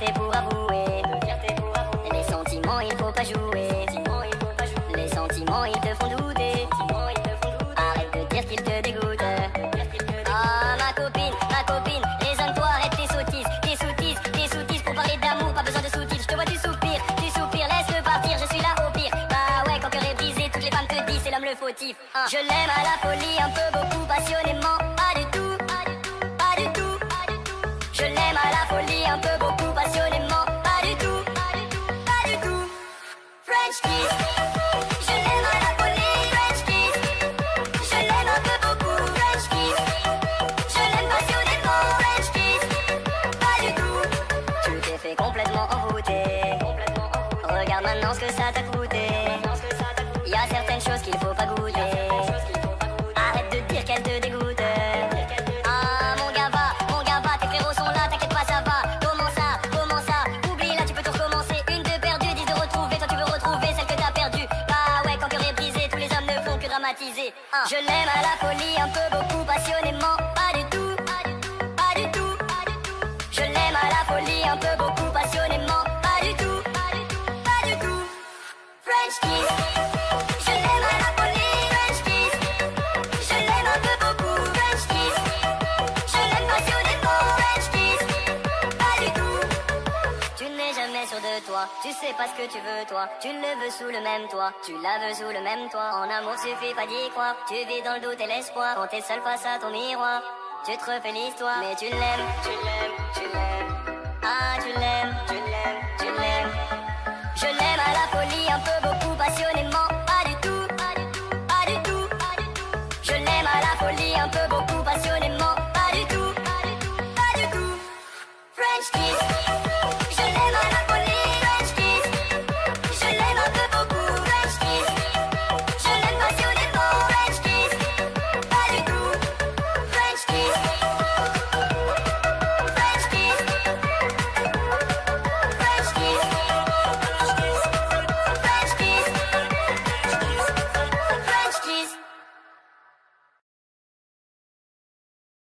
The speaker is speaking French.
fierté pour avouer. Les sentiments, il faut pas jouer. Les sentiments, ils te font douter. Arrête de dire qu'ils te dégoûtent. Ah, ma copine, raisonne-toi, arrête tes sottises pour parler d'amour, pas besoin de sous-titres. Je te vois, tu soupires, laisse-le partir, je suis là au pire. Bah ouais, quand cœur est brisé, toutes les femmes te disent c'est l'homme le fautif. Je l'aime à la folie, un peu, beaucoup, passionnément, pas du tout. Je l'aime à la folie, un peu, beaucoup, passionnément, pas du tout. French kiss. Je l'aime à la folie, French kiss. Je l'aime un peu beaucoup, French kiss. Je l'aime passionnément, French kiss. Pas du tout. Tu t'es fait complètement envoûter. Regarde maintenant ce que ça t'a coûté. Y a certaines choses qu'il faut pas goûter. Arrête de dire qu'elles te dégoûtent. Ah mon gars va, tes frérots sont là, t'inquiète pas ça va. Comment ça, oublie là tu peux tout recommencer. Une de perdue, 10 de retrouvée, toi tu veux retrouver celle que t'as perdue. Bah ouais, quand cœur est brisé, tous les hommes ne font que dramatiser. Je l'aime à la folie, un peu, beaucoup, passionnément, pas du tout. Je l'aime à la folie, un peu, beaucoup, passionnément, pas du tout. French kiss. Je l'aime à la folie, French kiss. Je l'aime un peu beaucoup, French kiss. Je l'aime passionnément, French kiss. Pas du tout. Tu n'es jamais sûr de toi, tu sais pas ce que tu veux toi. Tu le veux sous le même toit, tu la veux sous le même toit. En amour suffit pas d'y croire, tu vis dans le doute et l'espoir. Quand t'es seul face à ton miroir, tu te refais l'histoire. Mais tu l'aimes.